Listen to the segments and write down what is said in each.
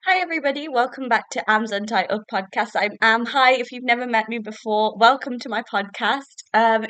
Hi, everybody. Welcome back to Am's Untitled Podcast. I'm Am. Hi, if you've never met me before, welcome to my podcast.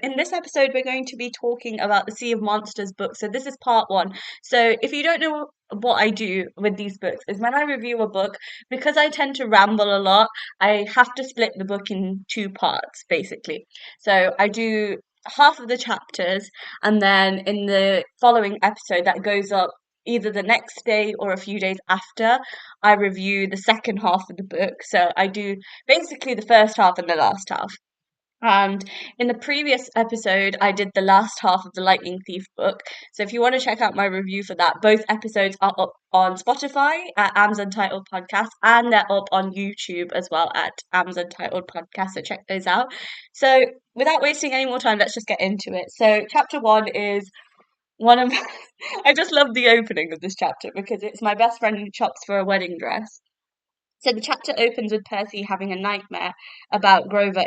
In this episode, we're going to be talking about the Sea of Monsters book. So, this is part one. So, if you don't know what I do with these books, is when I review a book, because I tend to ramble a lot, I have to split the book in two parts, basically. So, I do half of the chapters, and then in the following episode that goes up either the next day or a few days after, I review the second half of the book. So I do basically the first half and the last half. And in the previous episode, I did the last half of the Lightning Thief book. So if you want to check out my review for that, both episodes are up on Spotify at Am's Untitled Podcast, and they're up on YouTube as well at Am's Untitled Podcast. So check those out. So without wasting any more time, let's just get into it. So chapter one is one of I just love the opening of this chapter because it's my best friend who shops for a wedding dress. So the chapter opens with Percy having a nightmare about Grover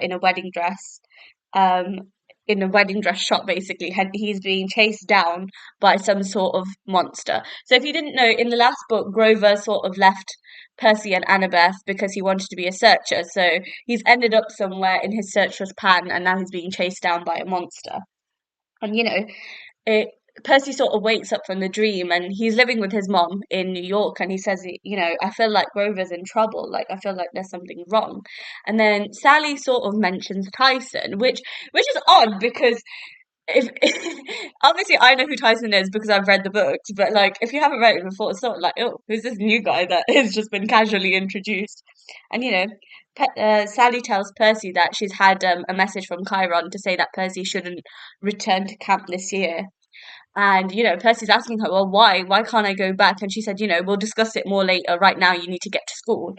um, in a wedding dress shop, basically. And he's being chased down by some sort of monster. So if you didn't know, in the last book, Grover sort of left Percy and Annabeth because he wanted to be a searcher. So he's ended up somewhere in his searcher's pan, and now he's being chased down by a monster. And it Percy sort of wakes up from the dream and he's living with his mom in New York, and he says, I feel like Grover's in trouble, like I feel like there's something wrong. And then Sally sort of mentions Tyson, which is odd because if obviously I know who Tyson is because I've read the books, but like if you haven't read it before, it's sort of like, oh, who's this new guy that has just been casually introduced? And Sally tells Percy that she's had a message from Chiron to say that Percy shouldn't return to camp this year. And, Percy's asking her, well, why? Why can't I go back? And she said, we'll discuss it more later. Right now, you need to get to school.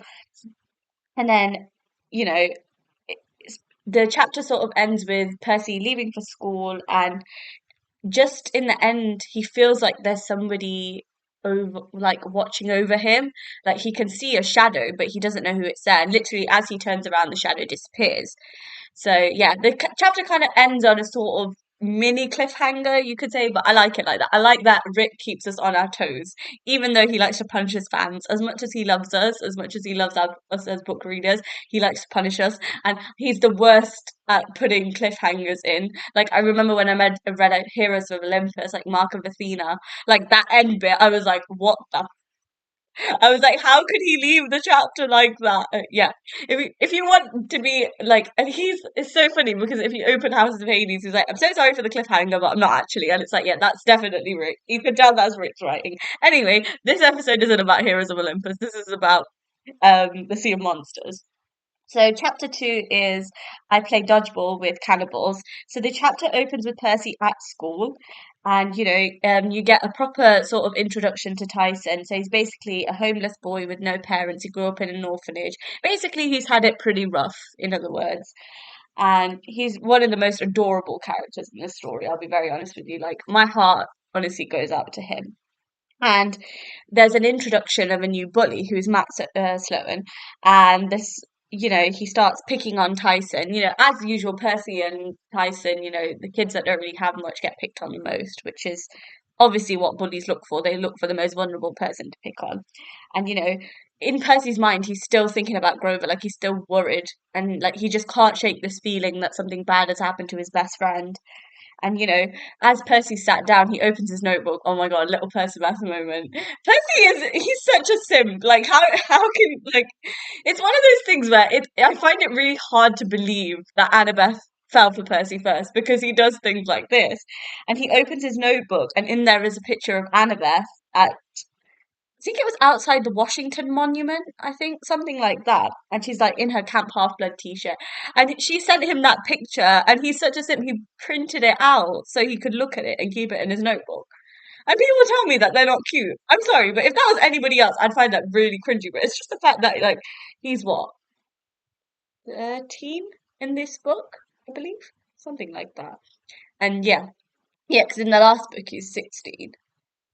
And then, you know, the chapter sort of ends with Percy leaving for school. And just in the end, he feels like there's somebody over, like watching over him. Like he can see a shadow, but he doesn't know who it's there. And literally, as he turns around, the shadow disappears. So yeah, the chapter kind of ends on a sort of mini cliffhanger, you could say, but I like it like that. I like that Rick keeps us on our toes, even though he likes to punish his fans. As much as he loves us, as much as he loves us as book readers, he likes to punish us, and he's the worst at putting cliffhangers in. Like I remember when read out Heroes of Olympus, like Mark of Athena, like that end bit, I was like, what the I was like, how could he leave the chapter like that? Yeah, if you want to be like, and it's so funny because if you open Houses of Hades, he's like, I'm so sorry for the cliffhanger, but I'm not actually, and it's like, yeah, that's definitely Rick. You can tell that's Rick's writing. Anyway, this episode isn't about Heroes of Olympus. This is about the Sea of Monsters. So chapter two is I play dodgeball with cannibals. So the chapter opens with Percy at school, and you get a proper sort of introduction to Tyson. So he's basically a homeless boy with no parents. He grew up in an orphanage. Basically, he's had it pretty rough, in other words. And he's one of the most adorable characters in this story. I'll be very honest with you. Like my heart honestly goes out to him. And there's an introduction of a new bully who's Matt Sloan, and this, he starts picking on Tyson. As usual, Percy and Tyson, the kids that don't really have much get picked on the most, which is obviously what bullies look for. They look for the most vulnerable person to pick on, and in Percy's mind, he's still thinking about Grover, like he's still worried, and like he just can't shake this feeling that something bad has happened to his best friend. And as Percy sat down, he opens his notebook. Oh my god, little Percy at the moment. He's such a simp. Like how can like it's one of those things where I find it really hard to believe that Annabeth fell for Percy first because he does things like this. And he opens his notebook and in there is a picture of Annabeth at I think it was outside the Washington Monument, I think, something like that. And she's like in her Camp Half Blood t-shirt. And she sent him that picture, and he's such a simp, he printed it out so he could look at it and keep it in his notebook. And people tell me that they're not cute. I'm sorry, but if that was anybody else, I'd find that really cringy. But it's just the fact that, like, he's what, 13 in this book, I believe? Something like that. And yeah, because in the last book he's 16.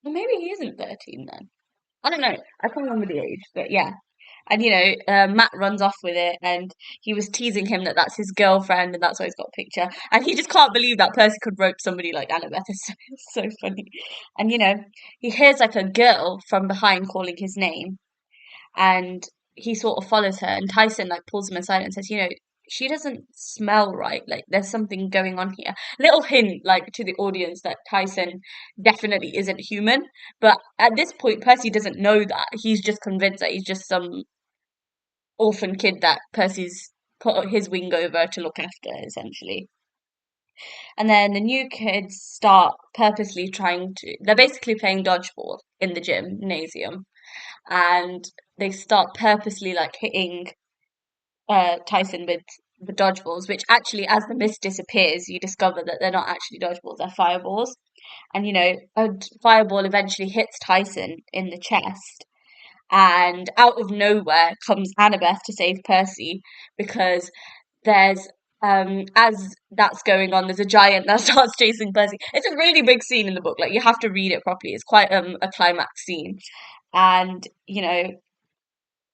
Well, maybe he isn't 13 then. I don't know. I can't remember the age, but yeah. And Matt runs off with it, and he was teasing him that that's his girlfriend, and that's why he's got a picture. And he just can't believe that Percy could rope somebody like Annabeth. It's so funny. And he hears like a girl from behind calling his name, and he sort of follows her, and Tyson like pulls him aside and says, she doesn't smell right. Like there's something going on here. Little hint, like to the audience, that Tyson definitely isn't human. But at this point, Percy doesn't know that. He's just convinced that he's just some orphan kid that Percy's put his wing over to look after, essentially. And then the new kids start purposely trying to. They're basically playing dodgeball in the gymnasium, and they start purposely like hitting Tyson with the dodgeballs, which actually, as the mist disappears, you discover that they're not actually dodgeballs, they're fireballs. And a fireball eventually hits Tyson in the chest, and out of nowhere comes Annabeth to save Percy because there's as that's going on, there's a giant that starts chasing Percy. It's a really big scene in the book. Like you have to read it properly. It's quite a climax scene, and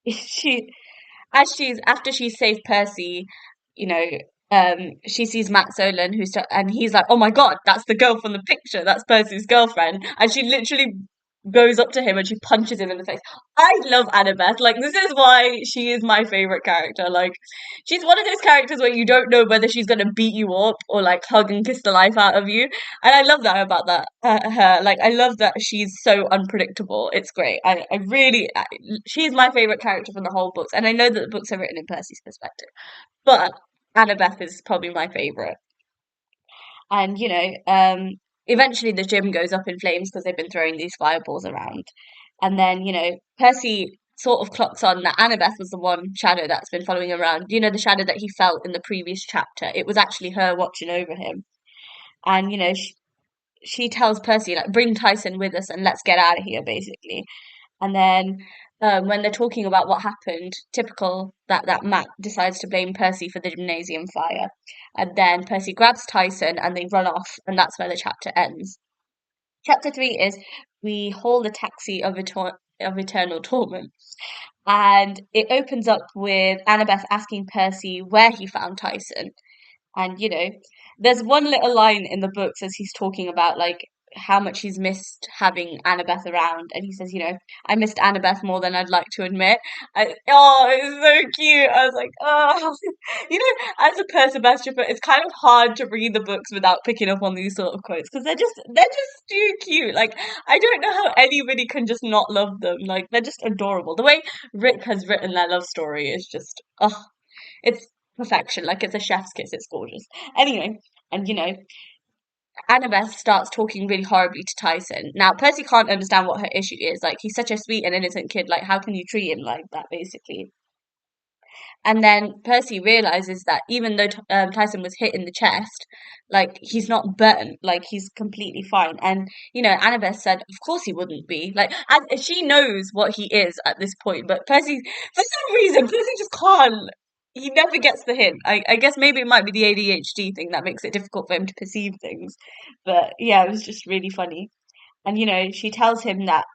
she as she's after she's saved Percy, you know, she sees Matt Solon and he's like, "Oh my God, that's the girl from the picture. That's Percy's girlfriend." And she literally goes up to him and she punches him in the face. I love Annabeth. Like this is why she is my favorite character. Like she's one of those characters where you don't know whether she's gonna beat you up or like hug and kiss the life out of you. And I love that about her. Like I love that she's so unpredictable. It's great. She's my favorite character from the whole books, and I know that the books are written in Percy's perspective, but Annabeth is probably my favorite. And eventually the gym goes up in flames because they've been throwing these fireballs around, and then Percy sort of clocks on that Annabeth was the one shadow that's been following him around. The shadow that he felt in the previous chapter. It was actually her watching over him, and she tells Percy like, "Bring Tyson with us and let's get out of here," basically. And then when they're talking about what happened, typical that Matt decides to blame Percy for the gymnasium fire. And then Percy grabs Tyson and they run off, and that's where the chapter ends. Chapter 3 is We Hold a Taxi of Eternal Torment. And it opens up with Annabeth asking Percy where he found Tyson. And there's one little line in the books as he's talking about like how much he's missed having Annabeth around, and he says, I missed Annabeth more than I'd like to admit. Oh, it's so cute. I was like, oh, as a Percabeth shipper, it's kind of hard to read the books without picking up on these sort of quotes because they're just too cute. Like I don't know how anybody can just not love them. Like they're just adorable. The way Rick has written their love story is just, oh, it's perfection. Like it's a chef's kiss. It's gorgeous. Anyway, and Annabeth starts talking really horribly to Tyson. Now Percy can't understand what her issue is. Like he's such a sweet and innocent kid. Like how can you treat him like that, basically? And then Percy realizes that even though Tyson was hit in the chest, like he's not burnt, like he's completely fine. And Annabeth said, "Of course he wouldn't be." Like as, she knows what he is at this point, but Percy, for some reason, Percy just can't. He never gets the hint. I guess maybe it might be the ADHD thing that makes it difficult for him to perceive things. But yeah, it was just really funny. And she tells him that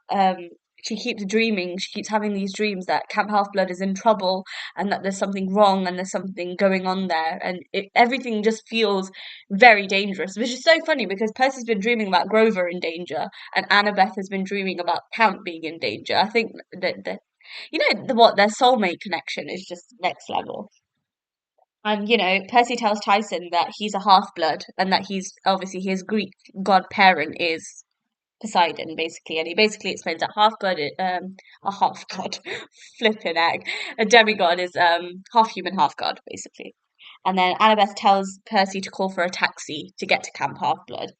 she keeps dreaming, she keeps having these dreams that Camp Half-Blood is in trouble and that there's something wrong and there's something going on there, and everything just feels very dangerous, which is so funny because Percy's been dreaming about Grover in danger and Annabeth has been dreaming about Count being in danger. I think that what their soulmate connection is just next level. And Percy tells Tyson that he's a half-blood and that he's obviously his Greek godparent is Poseidon, basically, and he basically explains that a half god, flipping egg, a demigod is half human, half god, basically. And then Annabeth tells Percy to call for a taxi to get to Camp Half Blood,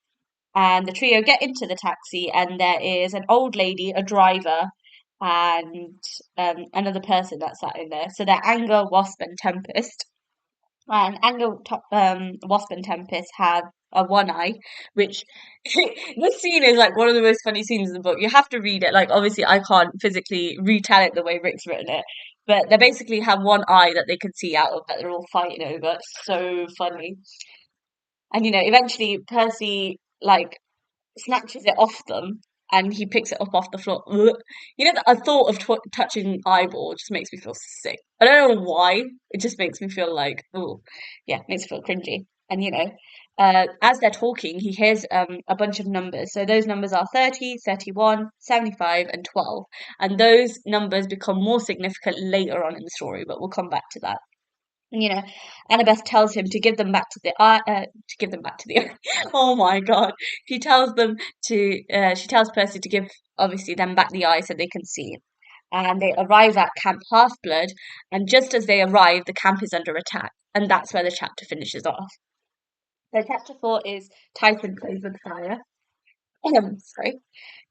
and the trio get into the taxi, and there is an old lady, a driver, and another person that's sat in there. So they're Anger, Wasp, and Tempest. And Wasp and Tempest have a one eye, which this scene is like one of the most funny scenes in the book. You have to read it. Like obviously I can't physically retell it the way Rick's written it, but they basically have one eye that they can see out of that they're all fighting over. It's so funny. And eventually Percy like snatches it off them and he picks it up off the floor. Ugh. The thought of touching eyeball just makes me feel sick. I don't know why. It just makes me feel like, oh, yeah, makes me feel cringy. And as they're talking, he hears a bunch of numbers. So those numbers are 30, 31, 75, and 12. And those numbers become more significant later on in the story, but we'll come back to that. And Annabeth tells him to give them back to the eye, to give them back to the eye. Oh my God. She tells Percy to give, obviously, them back the eye so they can see. And they arrive at Camp Half-Blood, and just as they arrive, the camp is under attack. And that's where the chapter finishes off. So chapter 4 is Tyson plays with fire. Sorry,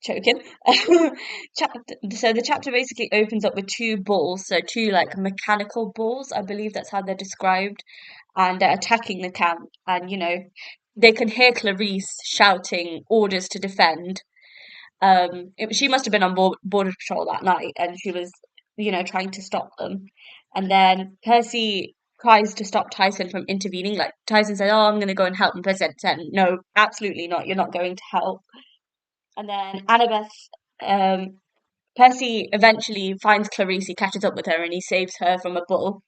choking. So the chapter basically opens up with two balls, so two like mechanical balls, I believe that's how they're described, and they're attacking the camp. And they can hear Clarice shouting orders to defend. She must have been on border patrol that night, and she was, trying to stop them. And then Percy tries to stop Tyson from intervening. Like Tyson says, "Oh, I'm going to go and help," and Percy said, "No, absolutely not. You're not going to help." And then um, Percy eventually finds Clarice, he catches up with her, and he saves her from a bull.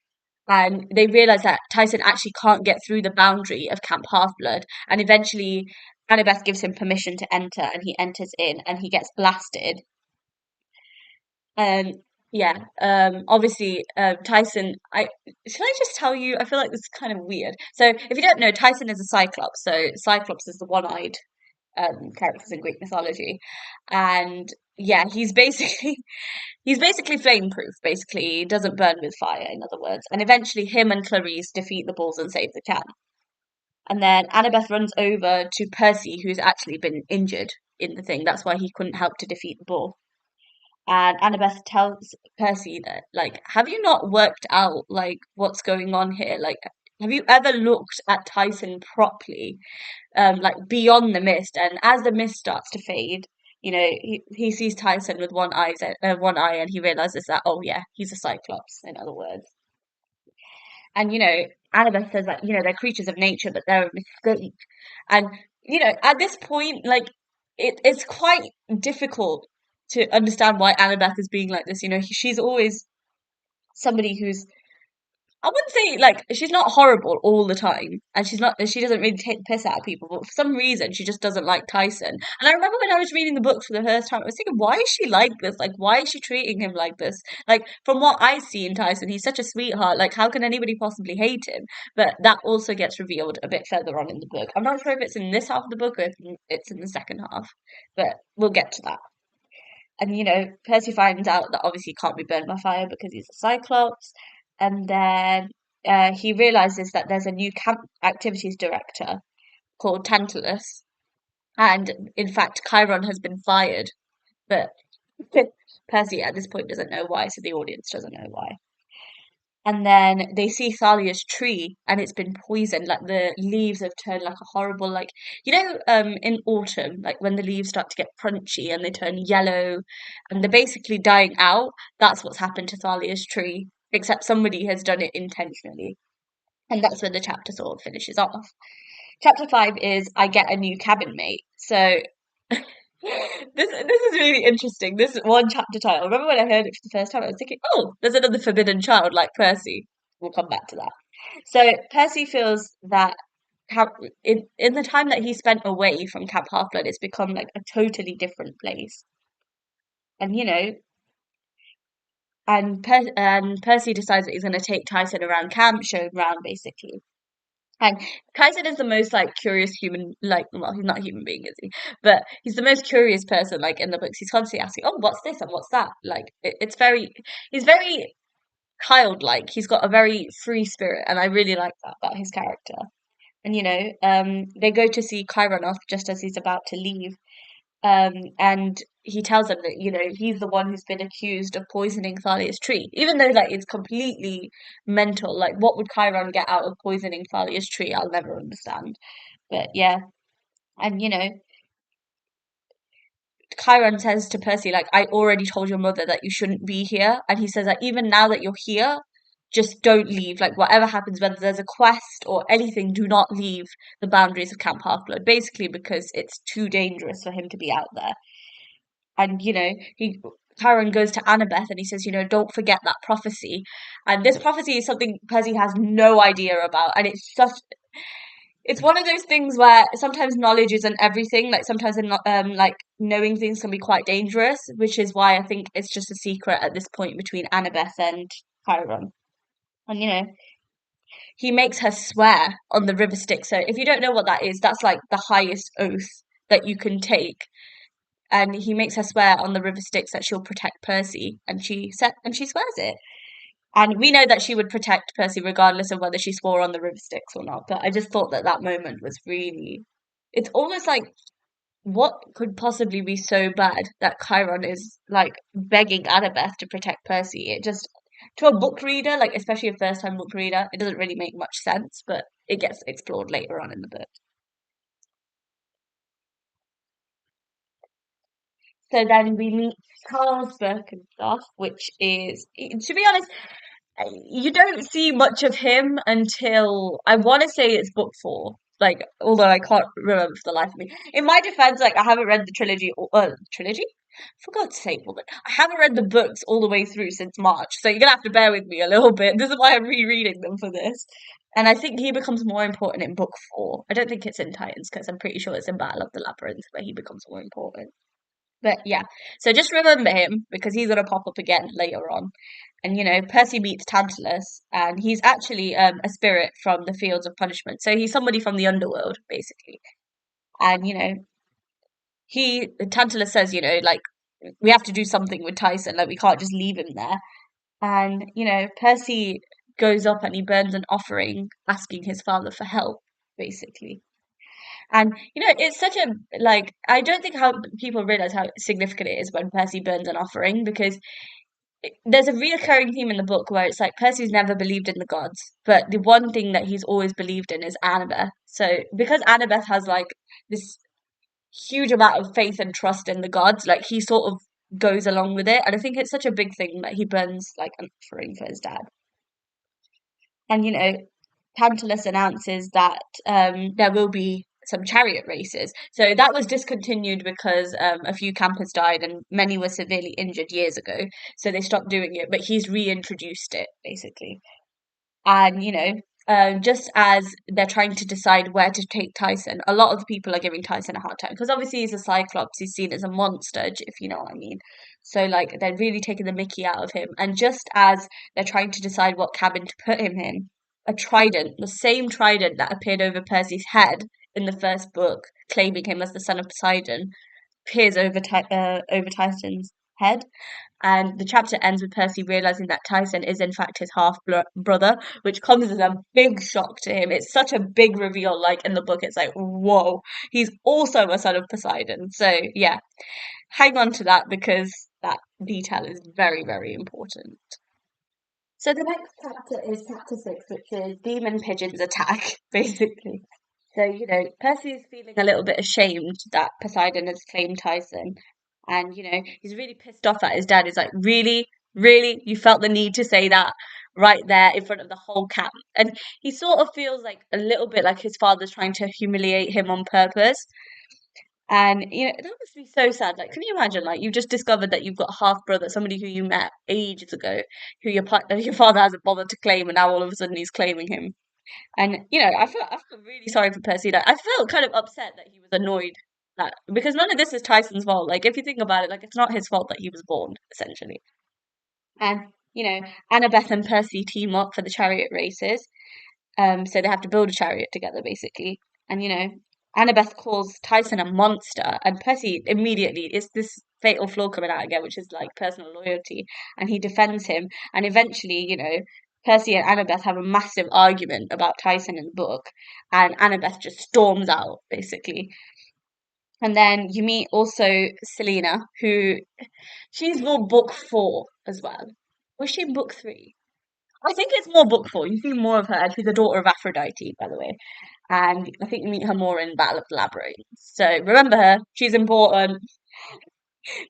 And they realize that Tyson actually can't get through the boundary of Camp Half-Blood. And eventually, Annabeth gives him permission to enter, and he enters in, and he gets blasted. And yeah, obviously, Tyson. I Should I just tell you? I feel like this is kind of weird. So, if you don't know, Tyson is a Cyclops. So, Cyclops is the one-eyed characters in Greek mythology, and yeah, he's basically flame proof. Basically, he doesn't burn with fire. In other words, and eventually, him and Clarice defeat the bulls and save the camp. And then Annabeth runs over to Percy, who's actually been injured in the thing. That's why he couldn't help to defeat the bull. And Annabeth tells Percy that, like, have you not worked out, like, what's going on here? Like, have you ever looked at Tyson properly, like, beyond the mist? And as the mist starts to fade, he sees Tyson with one eye, and he realizes that, oh, yeah, he's a Cyclops, in other words. And, Annabeth says that, they're creatures of nature, but they're a mistake. And, at this point, like, it's quite difficult to understand why Annabeth is being like this. She's always somebody who's, I wouldn't say like she's not horrible all the time, and she doesn't really take the piss out of people, but for some reason she just doesn't like Tyson. And I remember when I was reading the books for the first time, I was thinking, why is she like this? Like, why is she treating him like this? Like, from what I see in Tyson, he's such a sweetheart. Like, how can anybody possibly hate him? But that also gets revealed a bit further on in the book. I'm not sure if it's in this half of the book or if it's in the second half, but we'll get to that. And Percy finds out that obviously he can't be burned by fire because he's a Cyclops. And then he realizes that there's a new camp activities director called Tantalus. And in fact, Chiron has been fired. But Percy at this point doesn't know why, so the audience doesn't know why. And then they see Thalia's tree, and it's been poisoned. Like, the leaves have turned like a horrible, like, in autumn, like when the leaves start to get crunchy and they turn yellow and they're basically dying out. That's what's happened to Thalia's tree, except somebody has done it intentionally. And that's where the chapter sort of finishes off. Chapter 5 is I Get a New Cabin Mate. So this is really interesting. This one chapter title. I remember when I heard it for the first time, I was thinking, oh, there's another forbidden child like Percy. We'll come back to that. So Percy feels that in the time that he spent away from Camp Half-Blood, it's become like a totally different place. And and Percy decides that he's going to take Tyson around camp, show him around basically. And Tyson is the most like curious human, like, well, he's not a human being, is he? But he's the most curious person, like, in the books. He's constantly asking, "Oh, what's this and what's that?" Like, he's very childlike. He's got a very free spirit, and I really like that about his character. And they go to see Chiron off just as he's about to leave, and he tells them that he's the one who's been accused of poisoning Thalia's tree, even though like it's completely mental. Like, what would Chiron get out of poisoning Thalia's tree? I'll never understand. But yeah, and Chiron says to Percy, like, I already told your mother that you shouldn't be here, and he says that even now that you're here, just don't leave. Like, whatever happens, whether there's a quest or anything, do not leave the boundaries of Camp Half-Blood. Basically, because it's too dangerous for him to be out there. And Chiron goes to Annabeth and he says, don't forget that prophecy. And this prophecy is something Percy has no idea about, and it's such it's one of those things where sometimes knowledge isn't everything. Like sometimes like knowing things can be quite dangerous, which is why I think it's just a secret at this point between Annabeth and Chiron. And he makes her swear on the river Styx. So if you don't know what that is, that's like the highest oath that you can take. And he makes her swear on the river Styx that she'll protect Percy, and she swears it. And we know that she would protect Percy regardless of whether she swore on the river Styx or not. But I just thought that that moment was really. It's almost like what could possibly be so bad that Chiron is like begging Annabeth to protect Percy? It just, to a book reader, like especially a first time book reader, it doesn't really make much sense, but it gets explored later on in the book. So then we meet Charles Birkenstock, which is, to be honest, you don't see much of him until I want to say it's book four. Like, although I can't remember for the life of me. In my defense, like I haven't read the trilogy. Trilogy? For God's sake, woman! I haven't read the books all the way through since March, so you're gonna have to bear with me a little bit. This is why I'm rereading them for this. And I think he becomes more important in book four. I don't think it's in Titans because I'm pretty sure it's in Battle of the Labyrinth where he becomes more important. But yeah, so just remember him because he's gonna pop up again later on. And Percy meets Tantalus, and he's actually a spirit from the Fields of Punishment. So he's somebody from the underworld, basically. And he Tantalus says, like we have to do something with Tyson, like we can't just leave him there. And Percy goes up and he burns an offering, asking his father for help, basically. And it's such a like I don't think how people realize how significant it is when Percy burns an offering because there's a reoccurring theme in the book where it's like Percy's never believed in the gods, but the one thing that he's always believed in is Annabeth. So because Annabeth has like this huge amount of faith and trust in the gods, like he sort of goes along with it. And I think it's such a big thing that he burns like an offering for his dad. And Tantalus announces that there will be some chariot races. So that was discontinued because a few campers died and many were severely injured years ago. So they stopped doing it, but he's reintroduced it basically. And just as they're trying to decide where to take Tyson, a lot of the people are giving Tyson a hard time because obviously he's a Cyclops, he's seen as a monster, if you know what I mean. So like they're really taking the mickey out of him. And just as they're trying to decide what cabin to put him in, a trident, the same trident that appeared over Percy's head in the first book, claiming him as the son of Poseidon, appears over Tyson's head. And the chapter ends with Percy realizing that Tyson is in fact his half brother, which comes as a big shock to him. It's such a big reveal, like in the book, it's like, whoa, he's also a son of Poseidon. So, yeah, hang on to that because that detail is very, very important. So, the next chapter is chapter six, which is Demon Pigeon's attack, basically. So, Percy's feeling a little bit ashamed that Poseidon has claimed Tyson. And, he's really pissed off at his dad. He's like, really? Really? You felt the need to say that right there in front of the whole camp? And he sort of feels like a little bit like his father's trying to humiliate him on purpose. And, that must be so sad. Like, can you imagine, like, you've just discovered that you've got a half brother, somebody who you met ages ago, who your father hasn't bothered to claim, and now all of a sudden he's claiming him. And I felt really sorry for Percy. Like I felt kind of upset that he was annoyed that because none of this is Tyson's fault. Like if you think about it, like it's not his fault that he was born, essentially. And Annabeth and Percy team up for the chariot races. So they have to build a chariot together, basically. And Annabeth calls Tyson a monster, and Percy immediately it's this fatal flaw coming out again, which is like personal loyalty, and he defends him. And eventually, Percy and Annabeth have a massive argument about Tyson in the book, and Annabeth just storms out, basically. And then you meet also Selena, who she's more book four as well. Was she in book three? I think it's more book four. You see more of her, and she's the daughter of Aphrodite, by the way. And I think you meet her more in Battle of the Labyrinth. So remember her. She's important.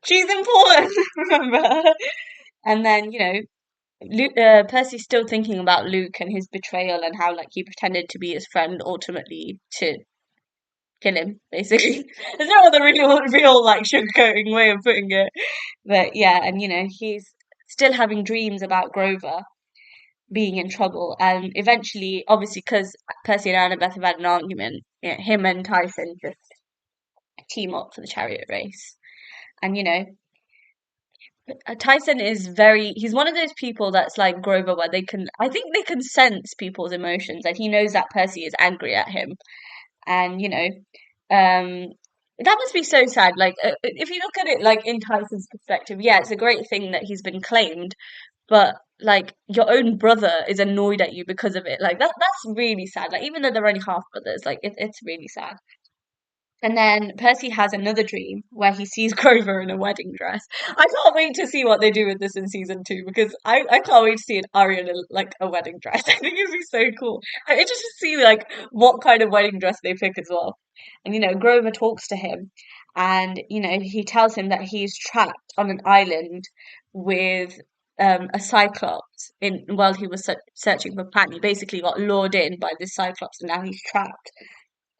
She's important. Remember her. And then, Percy's still thinking about Luke and his betrayal and how like he pretended to be his friend ultimately to kill him, basically. There's no other real like sugarcoating way of putting it. But yeah, and he's still having dreams about Grover. being in trouble. And eventually, obviously, because Percy and Annabeth have had an argument, him and Tyson just team up for the chariot race. And Tyson is he's one of those people that's like Grover, where I think they can sense people's emotions, and he knows that Percy is angry at him. And um, that must be so sad. Like, if you look at it like in Tyson's perspective, yeah, it's a great thing that he's been claimed, but like your own brother is annoyed at you because of it. Like that's really sad. Like, even though they're only half brothers, like it's really sad. And then Percy has another dream where he sees Grover in a wedding dress. I can't wait to see what they do with this in season 2, because I can't wait to see an Arya in like a wedding dress. I think it'd be so cool. I just to see like what kind of wedding dress they pick as well. And Grover talks to him, and he tells him that he's trapped on an island with a cyclops in while he was searching for Pan. He basically got lured in by this cyclops, and now he's trapped,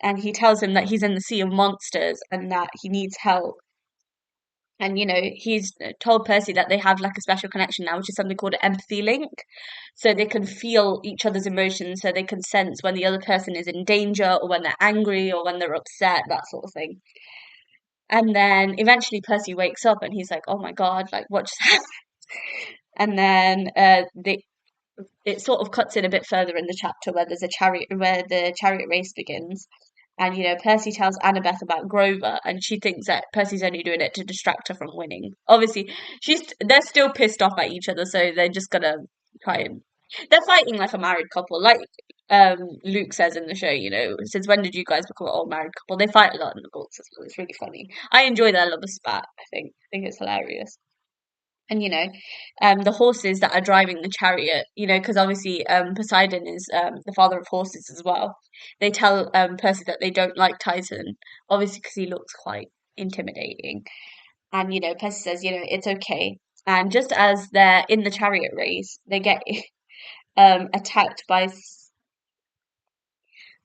and he tells him that he's in the sea of monsters and that he needs help. And he's told Percy that they have like a special connection now, which is something called an empathy link. So they can feel each other's emotions, so they can sense when the other person is in danger, or when they're angry, or when they're upset, that sort of thing. And then eventually Percy wakes up and he's like, "Oh my God, like what just happened?" And then it sort of cuts in a bit further in the chapter where the chariot race begins. And Percy tells Annabeth about Grover, and she thinks that Percy's only doing it to distract her from winning. Obviously, they're still pissed off at each other, so they're just gonna try and they're fighting like a married couple, like Luke says in the show. Since when did you guys become an old married couple? They fight a lot in the books as well. It's really funny. I enjoy their love spat. I think it's hilarious. And the horses that are driving the chariot, because obviously Poseidon is the father of horses as well. They tell Percy that they don't like Tyson, obviously because he looks quite intimidating. And Percy says, it's okay. And just as they're in the chariot race, they get attacked by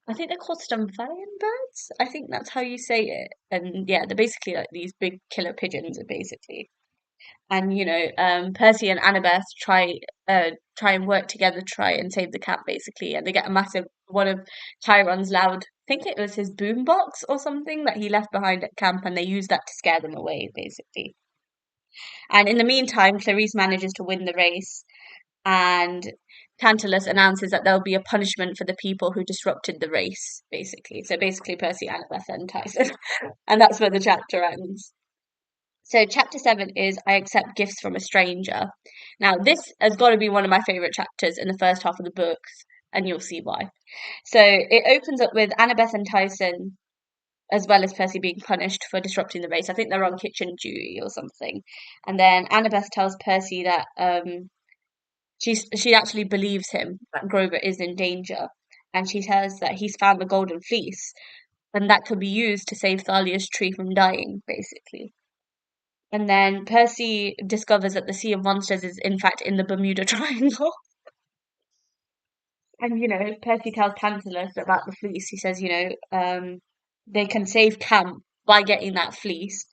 I think they're called Stumerian birds. I think that's how you say it. And yeah, they're basically like these big killer pigeons, basically. And Percy and Annabeth try and work together, try and save the cat, basically. And they get a massive one of Chiron's loud, I think it was his boombox or something that he left behind at camp, and they use that to scare them away, basically. And in the meantime, Clarice manages to win the race, and Tantalus announces that there'll be a punishment for the people who disrupted the race, basically. So basically Percy, Annabeth, and Tyson. And that's where the chapter ends. So chapter 7 is I Accept Gifts from a Stranger. Now this has got to be one of my favourite chapters in the first half of the books, and you'll see why. So it opens up with Annabeth and Tyson, as well as Percy, being punished for disrupting the race. I think they're on kitchen duty or something. And then Annabeth tells Percy that she actually believes him, that Grover is in danger. And she says that he's found the golden fleece, and that could be used to save Thalia's tree from dying, basically. And then Percy discovers that the Sea of Monsters is in fact in the Bermuda Triangle. And Percy tells Tantalus about the fleece. He says, they can save camp by getting that fleece.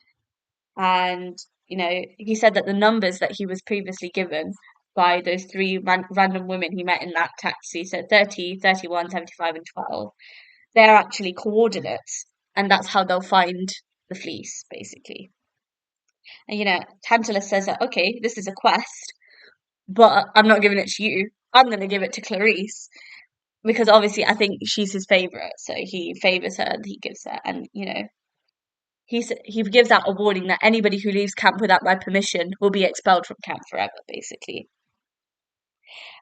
And he said that the numbers that he was previously given by those three random women he met in that taxi, so 30, 31, 75, and 12, they're actually coordinates, and that's how they'll find the fleece, basically. And Tantalus says that, okay, this is a quest, but I'm not giving it to you. I'm going to give it to Clarice, because obviously I think she's his favorite, so he favors her. He gives her, and he gives out a warning that anybody who leaves camp without my permission will be expelled from camp forever, basically.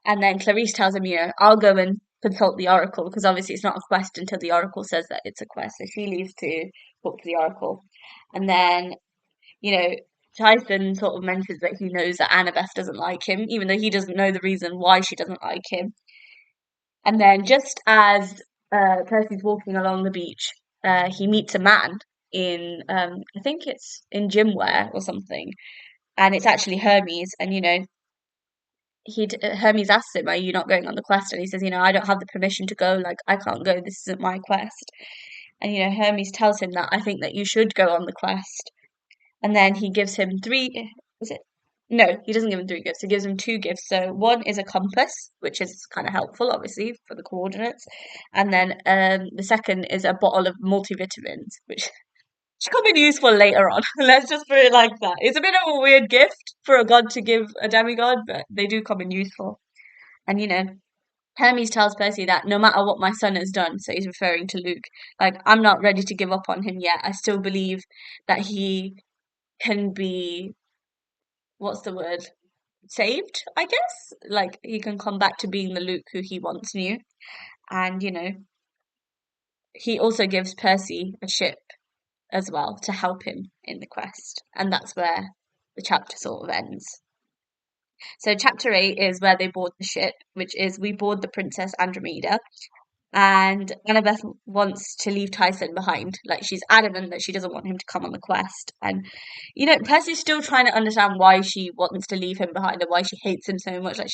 And then Clarice tells him, I'll go and consult the oracle, because obviously it's not a quest until the oracle says that it's a quest. So she leaves to talk to the oracle, and then Tyson sort of mentions that he knows that Annabeth doesn't like him, even though he doesn't know the reason why she doesn't like him. And then just as Percy's walking along the beach, he meets a man in, I think it's in gym wear or something, and it's actually Hermes. And Hermes asks him, "Are you not going on the quest?" And he says, "I don't have the permission to go. Like, I can't go. This isn't my quest." And Hermes tells him that I think that you should go on the quest. And then he gives him three. Was it? No, he doesn't give him three gifts. He gives him two gifts. So one is a compass, which is kind of helpful, obviously, for the coordinates. And then the second is a bottle of multivitamins, which come in useful later on. Let's just put it like that. It's a bit of a weird gift for a god to give a demigod, but they do come in useful. And Hermes tells Percy that no matter what my son has done, so he's referring to Luke, like I'm not ready to give up on him yet. I still believe that he can be, what's the word? Saved, I guess. Like he can come back to being the Luke who he once knew. And he also gives Percy a ship as well to help him in the quest. And that's where the chapter sort of ends. So chapter 8 is where they board the ship, which is we board the Princess Andromeda. And Annabeth wants to leave Tyson behind. Like she's adamant that she doesn't want him to come on the quest. And Percy's still trying to understand why she wants to leave him behind and why she hates him so much. Like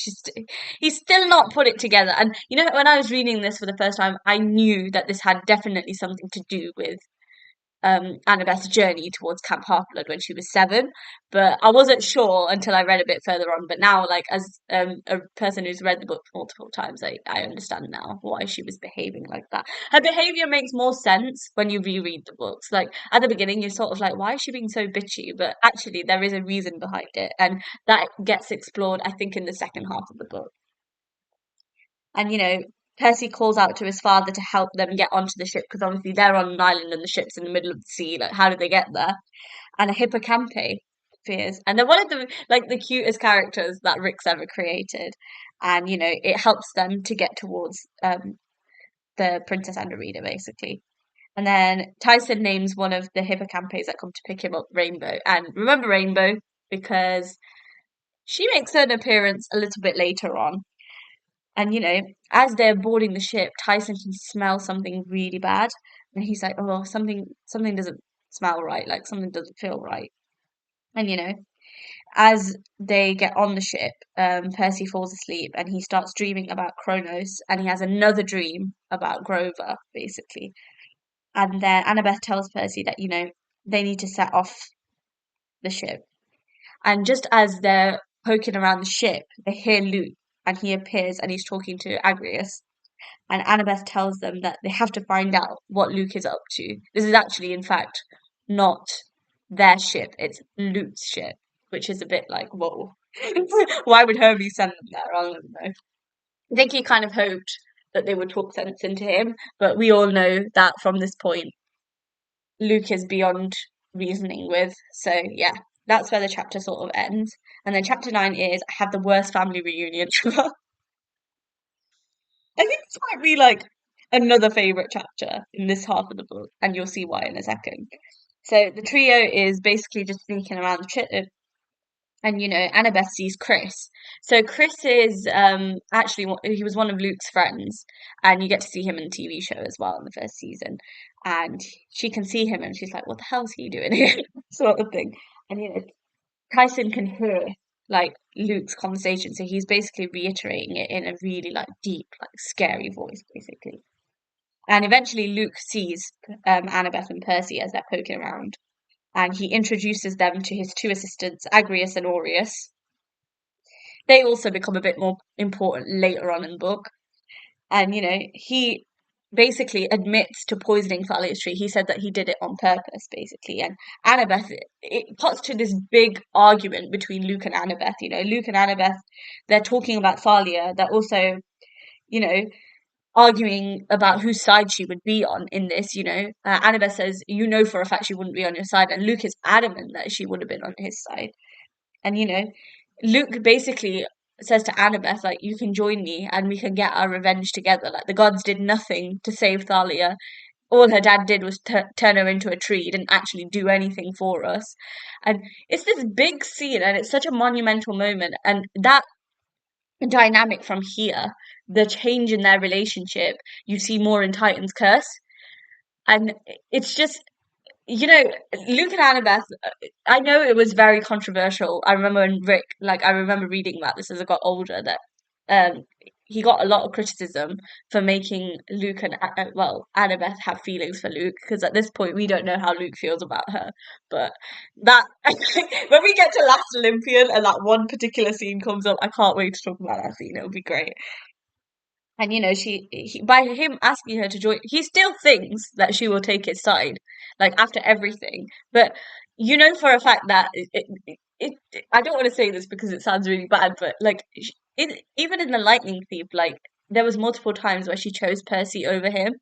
he's still not put it together. And when I was reading this for the first time, I knew that this had definitely something to do with Annabeth's journey towards Camp Half-Blood when she was 7, but I wasn't sure until I read a bit further on. But now, like as a person who's read the book multiple times, I understand now why she was behaving like that. Her behavior makes more sense when you reread the books. Like at the beginning, you're sort of like, why is she being so bitchy? But actually, there is a reason behind it, and that gets explored, I think, in the second half of the book. And Percy calls out to his father to help them get onto the ship because obviously they're on an island and the ship's in the middle of the sea. Like, how did they get there? And a hippocampe appears, and they're one of the cutest characters that Rick's ever created. And it helps them to get towards the Princess Andromeda basically. And then Tyson names one of the hippocampes that come to pick him up Rainbow. And remember Rainbow because she makes an appearance a little bit later on. And as they're boarding the ship, Tyson can smell something really bad, and he's like, "Oh, something doesn't smell right. Like something doesn't feel right." And as they get on the ship, Percy falls asleep, and he starts dreaming about Kronos, and he has another dream about Grover, basically. And then Annabeth tells Percy that they need to set off the ship. And just as they're poking around the ship, they hear Luke, and he appears, and he's talking to Agrius. And Annabeth tells them that they have to find out what Luke is up to. This is actually, in fact, not their ship, it's Luke's ship, which is a bit like, whoa. Why would Hermes send them there? I don't know. I think he kind of hoped that they would talk sense into him, but we all know that from this point, Luke is beyond reasoning with. So, yeah, that's where the chapter sort of ends. And then chapter 9 is I have the worst family reunion ever. I think this might be like another favorite chapter in this half of the book, and you'll see why in a second. So the trio is basically just sneaking around the trip, and Annabeth sees Chris. So Chris is actually he was one of Luke's friends, and you get to see him in the TV show as well in the first season. And she can see him, and she's like, "What the hell's he doing here?" sort of thing. And Tyson can hear like Luke's conversation, so he's basically reiterating it in a really like deep, like scary voice, basically. And eventually, Luke sees Annabeth and Percy as they're poking around, and he introduces them to his two assistants, Agrius and Aureus. They also become a bit more important later on in the book, and he basically admits to poisoning Thalia's tree. He said that he did it on purpose, basically. And Annabeth, it pots to this big argument between Luke and Annabeth. Luke and Annabeth, they're talking about Thalia. They're also, you know, arguing about whose side she would be on in this. Annabeth says, for a fact she wouldn't be on your side. And Luke is adamant that she would have been on his side. And, Luke basically says to Annabeth, like, you can join me and we can get our revenge together. Like, the gods did nothing to save Thalia. All her dad did was turn her into a tree. He didn't actually do anything for us. And it's this big scene and it's such a monumental moment. And that dynamic from here, the change in their relationship, you see more in Titan's Curse. And it's just Luke and Annabeth, I know it was very controversial. I remember when I remember reading about this as I got older, that um, he got a lot of criticism for making Luke and Annabeth have feelings for Luke, because at this point we don't know how Luke feels about her. But that when we get to Last Olympian and that one particular scene comes up, I can't wait to talk about that scene. It'll be great. And by him asking her to join, he still thinks that she will take his side, like after everything. But you know for a fact that I don't want to say this because it sounds really bad, but like even in the Lightning Thief, like there was multiple times where she chose Percy over him,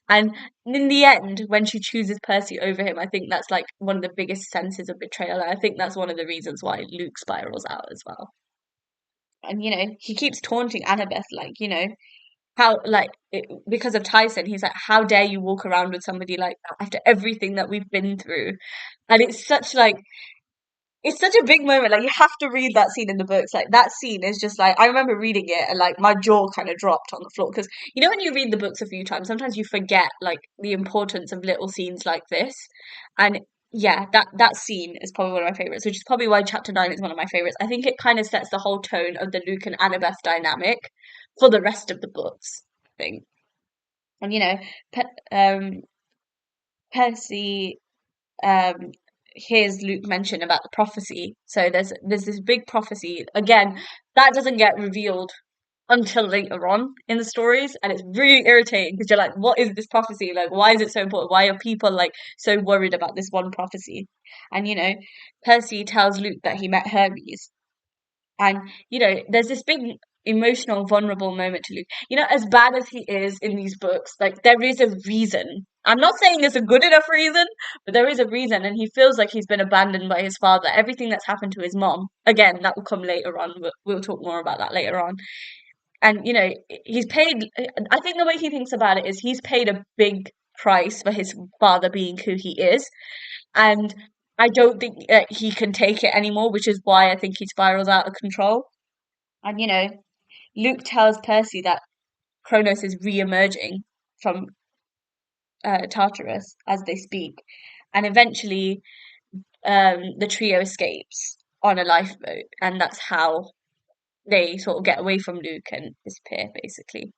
and in the end, when she chooses Percy over him, I think that's like one of the biggest senses of betrayal. And I think that's one of the reasons why Luke spirals out as well. And he keeps taunting Annabeth, like how because of Tyson, he's like, how dare you walk around with somebody like that after everything that we've been through? And it's such a big moment. Like you have to read that scene in the books. Like that scene is just like I remember reading it and like my jaw kind of dropped on the floor because when you read the books a few times, sometimes you forget like the importance of little scenes like this. And yeah, that scene is probably one of my favorites, which is probably why chapter 9 is one of my favorites. I think it kind of sets the whole tone of the Luke and Annabeth dynamic for the rest of the books, I think. And Percy um hears Luke mention about the prophecy. So there's this big prophecy. Again, that doesn't get revealed until later on in the stories, and it's really irritating because you're like, what is this prophecy? Like, why is it so important? Why are people like so worried about this one prophecy? And Percy tells Luke that he met Hermes, and there's this big emotional, vulnerable moment to Luke. As bad as he is in these books, like there is a reason. I'm not saying it's a good enough reason, but there is a reason, and he feels like he's been abandoned by his father. Everything that's happened to his mom, again, that will come later on. We'll talk more about that later on. And he's paid. I think the way he thinks about it is he's paid a big price for his father being who he is, and I don't think he can take it anymore, which is why I think he spirals out of control. And Luke tells Percy that Kronos is re-emerging from Tartarus as they speak, and eventually the trio escapes on a lifeboat, and that's how they sort of get away from Luke and disappear, basically.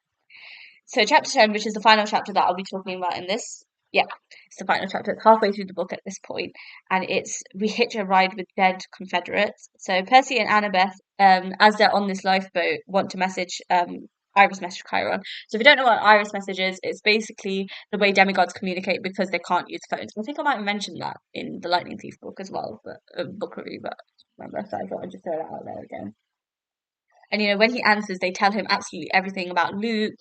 So chapter 10, which is the final chapter that I'll be talking about in this. Yeah, it's the final chapter. It's halfway through the book at this point, and it's we hitch a ride with dead Confederates. So Percy and Annabeth, as they're on this lifeboat, want to message Iris message Chiron. So if you don't know what Iris message is, it's basically the way demigods communicate because they can't use phones. I think I might have mentioned that in the Lightning Thief book as well, but book review, but remember, so I thought I'd just throw that out there again. And when he answers, they tell him absolutely everything about Luke.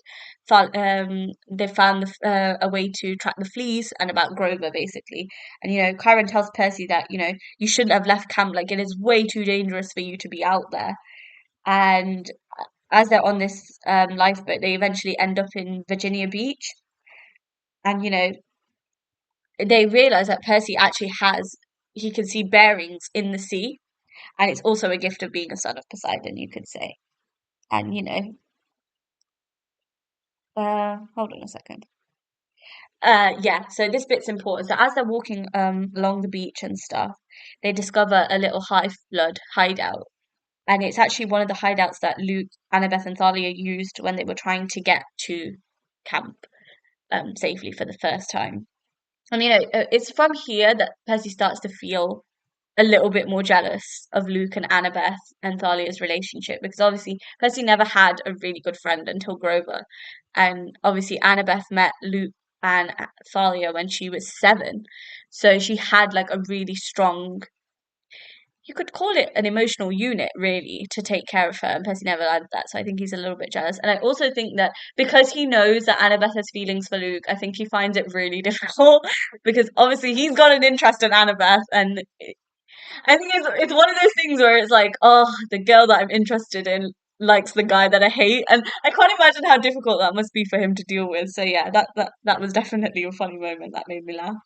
They found a way to track the fleece and about Grover, basically. And Chiron tells Percy that you shouldn't have left camp. Like it is way too dangerous for you to be out there. And as they're on this lifeboat, they eventually end up in Virginia Beach. And they realize that Percy actually he can see bearings in the sea, and it's also a gift of being a son of Poseidon, you could say. And hold on a second. Yeah, so this bit's important. So as they're walking along the beach and stuff, they discover a little half-blood hideout. And it's actually one of the hideouts that Luke, Annabeth, and Thalia used when they were trying to get to camp safely for the first time. And it's from here that Percy starts to feel a little bit more jealous of Luke and Annabeth and Thalia's relationship, because obviously Percy never had a really good friend until Grover, and obviously Annabeth met Luke and Thalia when she was 7, so she had like a really strong, you could call it an emotional unit really to take care of her, and Percy never had that, so I think he's a little bit jealous. And I also think that because he knows that Annabeth has feelings for Luke, I think he finds it really difficult because obviously he's got an interest in Annabeth, and I think it's one of those things where it's like, oh, the girl that I'm interested in likes the guy that I hate, and I can't imagine how difficult that must be for him to deal with. So yeah, that was definitely a funny moment that made me laugh.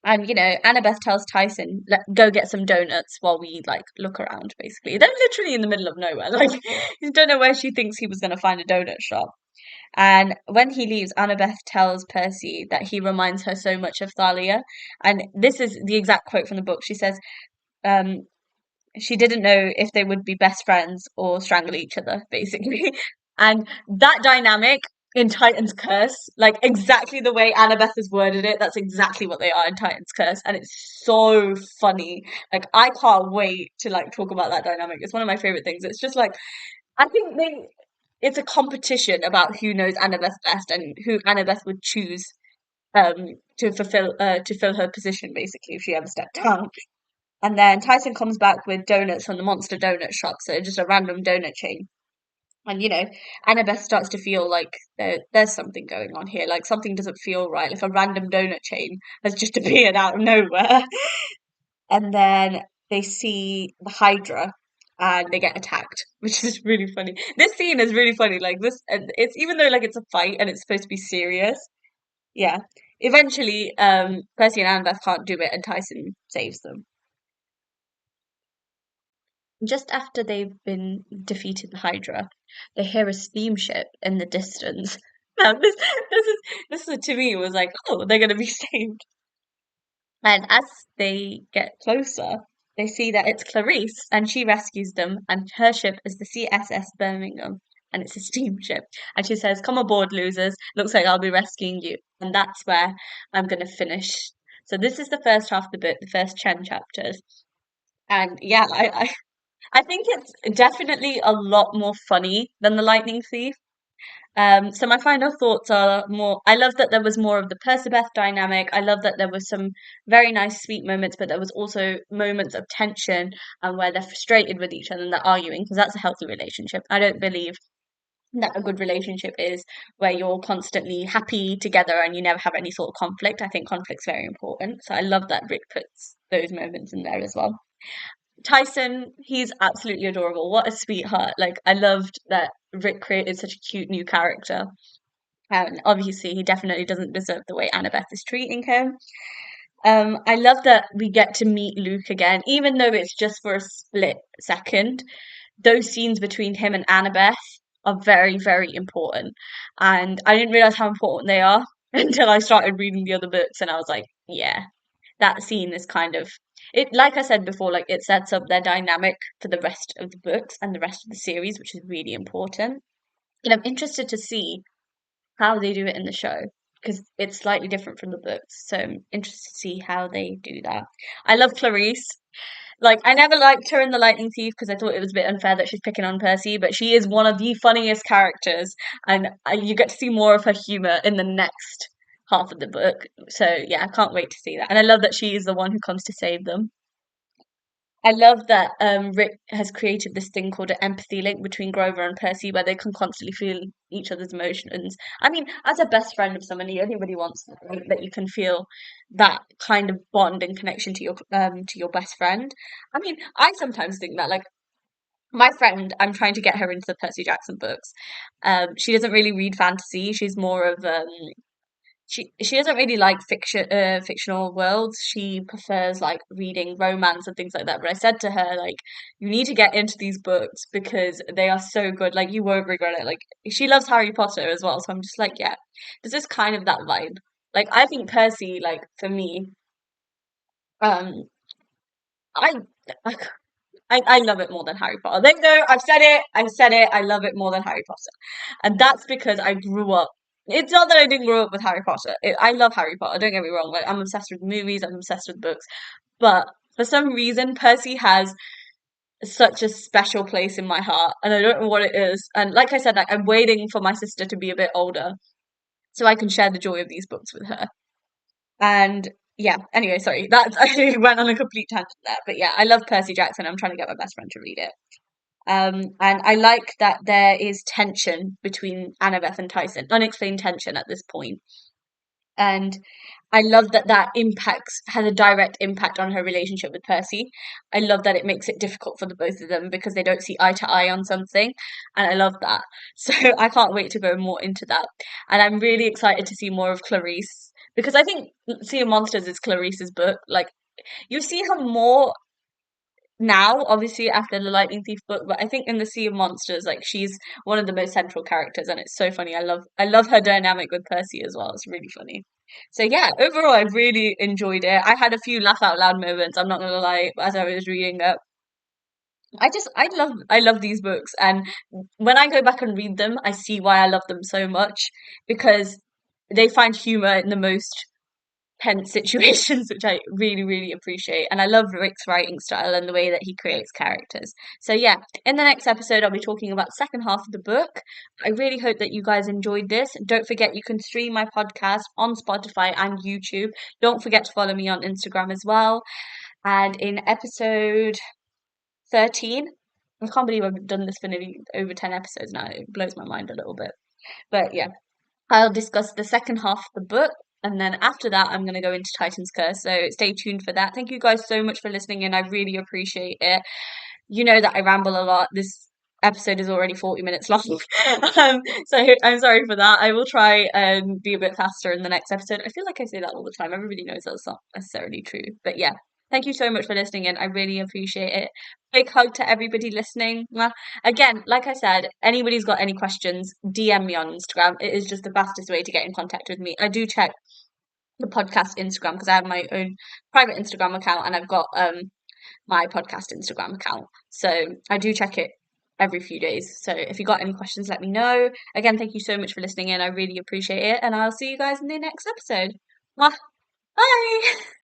And Annabeth tells Tyson, go get some donuts while we like look around. Basically, they're literally in the middle of nowhere. Like you don't know where she thinks he was going to find a donut shop. And when he leaves, Annabeth tells Percy that he reminds her so much of Thalia. And this is the exact quote from the book. She says, she didn't know if they would be best friends or strangle each other, basically. And that dynamic in Titan's Curse, like exactly the way Annabeth has worded it, that's exactly what they are in Titan's Curse. And it's so funny. Like I can't wait to like talk about that dynamic. It's one of my favorite things. It's just like I think they it's a competition about who knows Annabeth best and who Annabeth would choose to fill her position basically if she ever stepped down. And then Tyson comes back with donuts from the monster donut shop, so just a random donut chain. And Annabeth starts to feel like there's something going on here, like something doesn't feel right, like a random donut chain has just appeared out of nowhere. And then they see the Hydra and they get attacked, which is really funny. This scene is really funny. Like this, and it's even though like it's a fight and it's supposed to be serious. Yeah. Eventually, Percy and Annabeth can't do it, and Tyson saves them. Just after they've been defeated the Hydra, they hear a steamship in the distance. Now this is to me was like, oh, they're gonna be saved. And as they get closer, they see that it's Clarice, and she rescues them, and her ship is the CSS Birmingham, and it's a steamship. And she says, "Come aboard, losers. Looks like I'll be rescuing you." And that's where I'm gonna finish. So this is the first half of the book, the first 10 chapters. And yeah, I think it's definitely a lot more funny than The Lightning Thief. So my final thoughts are more, I love that there was more of the Percabeth dynamic. I love that there was some very nice sweet moments, but there was also moments of tension and where they're frustrated with each other and they're arguing because that's a healthy relationship. I don't believe that a good relationship is where you're constantly happy together and you never have any sort of conflict. I think conflict's very important. So I love that Rick puts those moments in there as well. Tyson, he's absolutely adorable. What a sweetheart. Like, I loved that Rick created such a cute new character. And obviously, he definitely doesn't deserve the way Annabeth is treating him. I love that we get to meet Luke again, even though it's just for a split second. Those scenes between him and Annabeth are very, very important. And I didn't realize how important they are until I started reading the other books, and I was like, yeah, that scene is kind of it, like I said before, like it sets up their dynamic for the rest of the books and the rest of the series, which is really important. And I'm interested to see how they do it in the show because it's slightly different from the books. So I'm interested to see how they do that. I love Clarice. Like I never liked her in The Lightning Thief because I thought it was a bit unfair that she's picking on Percy, but she is one of the funniest characters, and you get to see more of her humor in the next half of the book. So yeah, I can't wait to see that. And I love that she is the one who comes to save them. I love that Rick has created this thing called an empathy link between Grover and Percy, where they can constantly feel each other's emotions. I mean, as a best friend of somebody, everybody wants that, right? That you can feel that kind of bond and connection to your best friend. I mean, I sometimes think that like my friend, I'm trying to get her into the Percy Jackson books. She doesn't really read fantasy. She's more of she doesn't really like fictional worlds. She prefers like reading romance and things like that. But I said to her, like, you need to get into these books because they are so good. Like, you won't regret it. Like, she loves Harry Potter as well. So I'm just like, yeah, this is kind of that vibe. Like, I think Percy, like, for me, um, I, I love it more than Harry Potter. There you go. I've said it. I've said it. I love it more than Harry Potter. And that's because I grew up. It's not that I didn't grow up with Harry Potter. I love Harry Potter. Don't get me wrong. Like I'm obsessed with movies. I'm obsessed with books. But for some reason, Percy has such a special place in my heart, and I don't know what it is. And like I said, like I'm waiting for my sister to be a bit older so I can share the joy of these books with her. And yeah, anyway, sorry, that I went on a complete tangent there. But yeah, I love Percy Jackson. I'm trying to get my best friend to read it. And I like that there is tension between Annabeth and Tyson, unexplained tension at this point. And I love that has a direct impact on her relationship with Percy. I love that it makes it difficult for the both of them because they don't see eye to eye on something, and I love that. So I can't wait to go more into that. And I'm really excited to see more of Clarice because I think Sea of Monsters is Clarice's book. Like you see her more now, obviously after the Lightning Thief book, but I think in the Sea of Monsters, like she's one of the most central characters, and it's so funny. I love her dynamic with Percy as well. It's really funny. So yeah, overall, I really enjoyed it. I had a few laugh out loud moments. I'm not gonna lie, as I was reading it. I love these books, and when I go back and read them, I see why I love them so much, because they find humor in the most tense situations, which I really, really appreciate. And I love Rick's writing style and the way that he creates characters. So, yeah, in the next episode, I'll be talking about the second half of the book. I really hope that you guys enjoyed this. Don't forget, you can stream my podcast on Spotify and YouTube. Don't forget to follow me on Instagram as well. And in episode 13, I can't believe I've done this for nearly over 10 episodes now. It blows my mind a little bit. But yeah, I'll discuss the second half of the book, and then after that, I'm going to go into Titan's Curse. So stay tuned for that. Thank you guys so much for listening, and I really appreciate it. You know that I ramble a lot. This episode is already 40 minutes long. So I'm sorry for that. I will try and be a bit faster in the next episode. I feel like I say that all the time. Everybody knows that's not necessarily true. But yeah, thank you so much for listening in. I really appreciate it. Big hug to everybody listening. Mwah. Again, like I said, anybody's got any questions, DM me on Instagram. It is just the fastest way to get in contact with me. I do check the podcast Instagram because I have my own private Instagram account, and I've got my podcast Instagram account. So I do check it every few days. So if you got any questions, let me know. Again, thank you so much for listening in. I really appreciate it. And I'll see you guys in the next episode. Mwah. Bye.